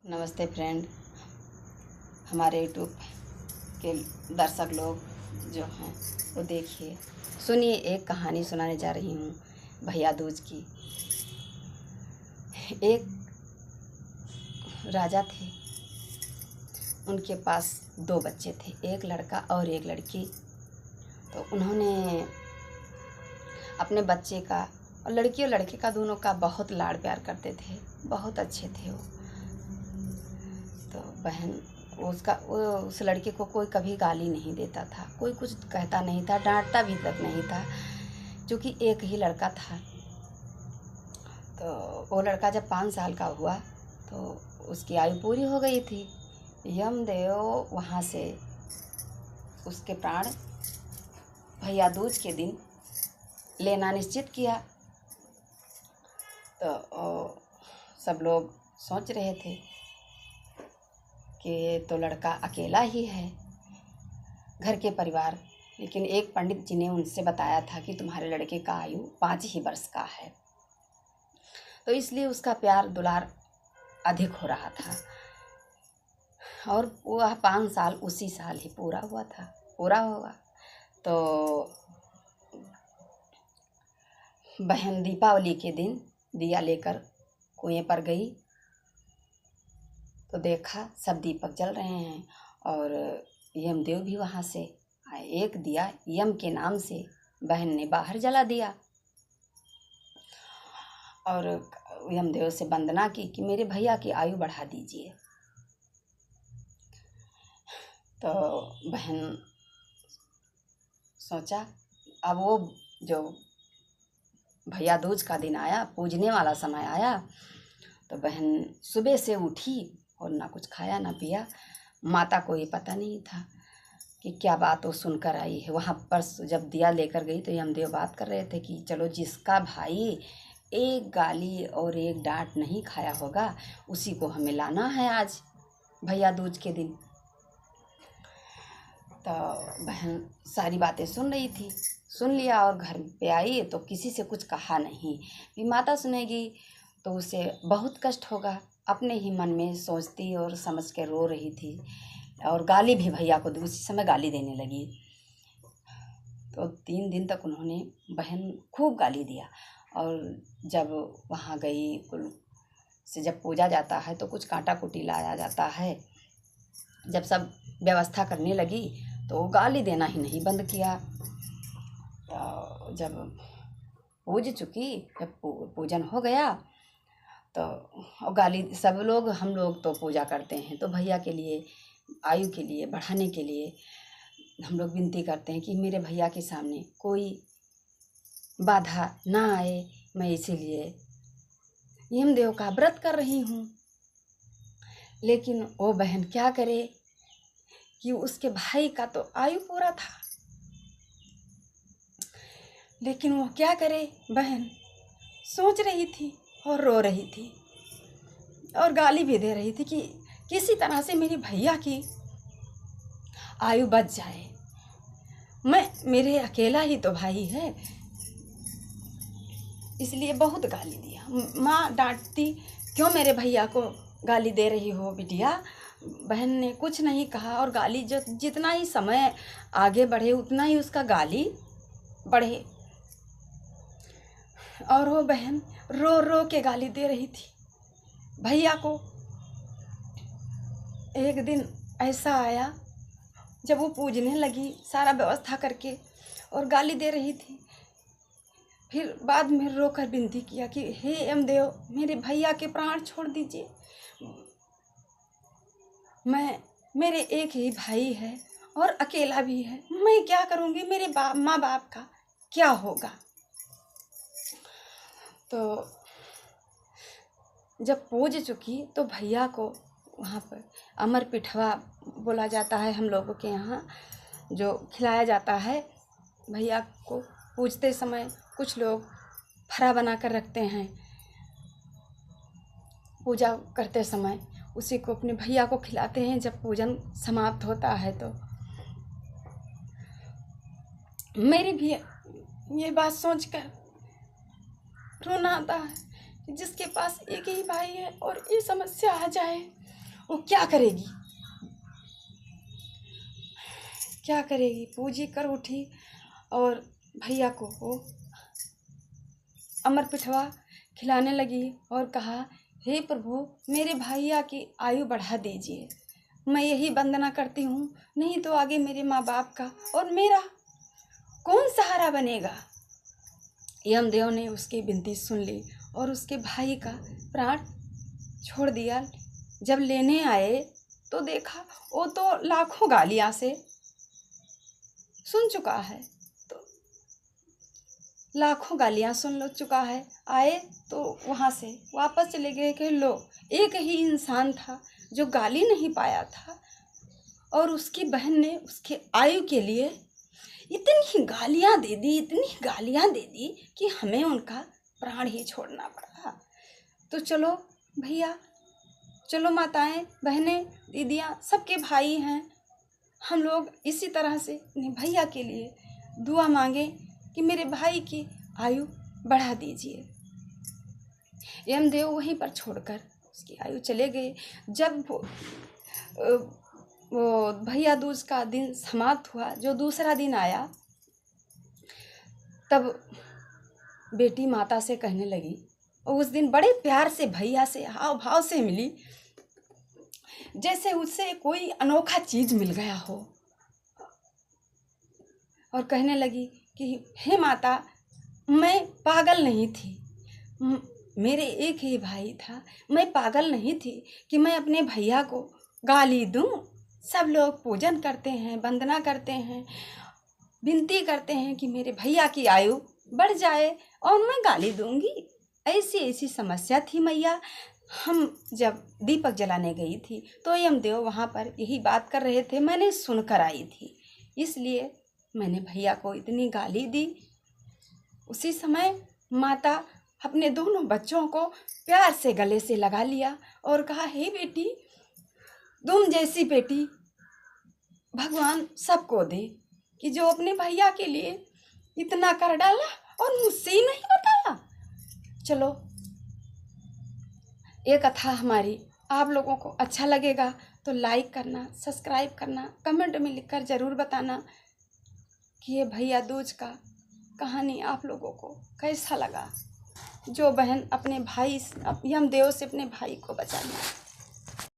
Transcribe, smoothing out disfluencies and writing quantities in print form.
नमस्ते फ्रेंड, हमारे यूट्यूब के दर्शक लोग जो हैं वो देखिए, सुनिए। एक कहानी सुनाने जा रही हूँ भैया दूज की। एक राजा थे, उनके पास दो बच्चे थे, एक लड़का और एक लड़की। तो उन्होंने अपने बच्चे का और लड़की और लड़के का दोनों का बहुत लाड़ प्यार करते थे, बहुत अच्छे थे वो। तो बहन उस लड़के को कोई कभी गाली नहीं देता था, कोई कुछ कहता नहीं था, डांटता भी तक नहीं था, क्योंकि एक ही लड़का था। तो वो लड़का जब 5 साल का हुआ तो उसकी आयु पूरी हो गई थी। यमदेव वहाँ से उसके प्राण भैया दूज के दिन लेना निश्चित किया। तो सब लोग सोच रहे थे कि ये तो लड़का अकेला ही है घर के परिवार, लेकिन एक पंडित जी ने उनसे बताया था कि तुम्हारे लड़के का आयु 5 ही वर्ष का है, तो इसलिए उसका प्यार दुलार अधिक हो रहा था। और वह 5 साल उसी साल ही पूरा हुआ। तो बहन दीपावली के दिन दिया लेकर कुएं पर गई तो देखा सब दीपक जल रहे हैं और यमदेव भी वहाँ से आए। एक दिया यम के नाम से बहन ने बाहर जला दिया और यमदेव से वंदना की कि मेरे भैया की आयु बढ़ा दीजिए। तो बहन सोचा, अब वो जो भैया दूज का दिन आया, पूजने वाला समय आया, तो बहन सुबह से उठी और ना कुछ खाया ना पिया। माता को ये पता नहीं था कि क्या बात वो सुनकर आई है। वहाँ पर जब दिया लेकर गई तो यमदेव बात कर रहे थे कि चलो, जिसका भाई एक गाली और एक डांट नहीं खाया होगा उसी को हमें लाना है आज भैया दूज के दिन। तो बहन सारी बातें सुन रही थी, सुन लिया और घर पे आई तो किसी से कुछ कहा नहीं कि माता सुनेगी तो उसे बहुत कष्ट होगा। अपने ही मन में सोचती और समझ के रो रही थी और गाली भी भैया को उसी समय गाली देने लगी। तो 3 दिन तक उन्होंने बहन खूब गाली दिया। और जब वहाँ गई कुल से जब पूजा जाता है तो कुछ कांटा कुटी लाया जाता है। जब सब व्यवस्था करने लगी तो गाली देना ही नहीं बंद किया। तो जब पूज चुकी, जब पूजन हो गया तो गाली सब लोग, हम लोग तो पूजा करते हैं तो भैया के लिए, आयु के लिए बढ़ाने के लिए हम लोग विनती करते हैं कि मेरे भैया के सामने कोई बाधा ना आए। मैं इसीलिए यमदेव का व्रत कर रही हूँ। लेकिन वो बहन क्या करे कि उसके भाई का तो आयु पूरा था, लेकिन वो क्या करे। बहन सोच रही थी और रो रही थी और गाली भी दे रही थी कि किसी तरह से मेरे भैया की आयु बच जाए। मेरे अकेला ही तो भाई है, इसलिए बहुत गाली दिया। माँ डांटती, क्यों मेरे भैया को गाली दे रही हो बिटिया। बहन ने कुछ नहीं कहा और गाली जो जितना ही समय आगे बढ़े उतना ही उसका गाली बढ़े। और वो बहन रो रो के गाली दे रही थी भैया को। एक दिन ऐसा आया जब वो पूजने लगी सारा व्यवस्था करके और गाली दे रही थी। फिर बाद में रोकर विनती किया कि हे यमदेव, मेरे भैया के प्राण छोड़ दीजिए। मेरे एक ही भाई है और अकेला भी है, मैं क्या करूँगी, मेरे माँ बाप का क्या होगा। तो जब पूज चुकी तो भैया को वहाँ पर अमर पिठवा बोला जाता है हम लोगों के यहाँ, जो खिलाया जाता है भैया को पूजते समय। कुछ लोग फरा बना कर रखते हैं पूजा करते समय, उसी को अपने भैया को खिलाते हैं जब पूजन समाप्त होता है। तो मेरी भी ये बात सोचकर रोना आता है कि जिसके पास एक ही भाई है और ये समस्या आ जाए वो क्या करेगी, क्या करेगी। पूजी कर उठी और भैया को वो अमर पिठवा खिलाने लगी और कहा, हे प्रभु, मेरे भैया की आयु बढ़ा दीजिए, मैं यही वंदना करती हूँ, नहीं तो आगे मेरे माँ बाप का और मेरा कौन सहारा बनेगा। यमदेव ने उसकी विनती सुन ली और उसके भाई का प्राण छोड़ दिया। जब लेने आए तो देखा वो तो लाखों गालियाँ से सुन चुका है, तो लाखों गालियाँ सुन लो चुका है। आए तो वहाँ से वापस चले गए कि लो, एक ही इंसान था जो गाली नहीं पाया था और उसकी बहन ने उसके आयु के लिए इतनी गालियाँ दे दी, इतनी गालियाँ दे दी कि हमें उनका प्राण ही छोड़ना पड़ा। तो चलो भैया, चलो माताएं, बहनें, दीदियाँ, सबके भाई हैं, हम लोग इसी तरह से अपने भैया के लिए दुआ मांगे कि मेरे भाई की आयु बढ़ा दीजिए। यमदेव वहीं पर छोड़कर उसकी आयु चले गए। जब वो भैया दूज का दिन समाप्त हुआ, जो दूसरा दिन आया, तब बेटी माता से कहने लगी, और उस दिन बड़े प्यार से भैया से हाव भाव से मिली, जैसे उससे कोई अनोखा चीज मिल गया हो, और कहने लगी कि हे माता, मैं पागल नहीं थी, मेरे एक ही भाई था, मैं पागल नहीं थी कि मैं अपने भैया को गाली दूं। सब लोग पूजन करते हैं, वंदना करते हैं, विनती करते हैं कि मेरे भैया की आयु बढ़ जाए और मैं गाली दूंगी। ऐसी ऐसी समस्या थी मैया। हम जब दीपक जलाने गई थी तो यमदेव वहाँ पर यही बात कर रहे थे, मैंने सुनकर आई थी, इसलिए मैंने भैया को इतनी गाली दी। उसी समय माता अपने दोनों बच्चों को प्यार से गले से लगा लिया और कहा, हे बेटी, तुम जैसी बेटी भगवान सबको दे, कि जो अपने भैया के लिए इतना कर डाला और मुझसे ही नहीं बताया। चलो, ये कथा हमारी आप लोगों को अच्छा लगेगा तो लाइक करना, सब्सक्राइब करना, कमेंट में लिखकर ज़रूर बताना कि ये भैया दूज का कहानी आप लोगों को कैसा लगा। जो बहन अपने भाई यमदेव से अपने भाई को बचाना।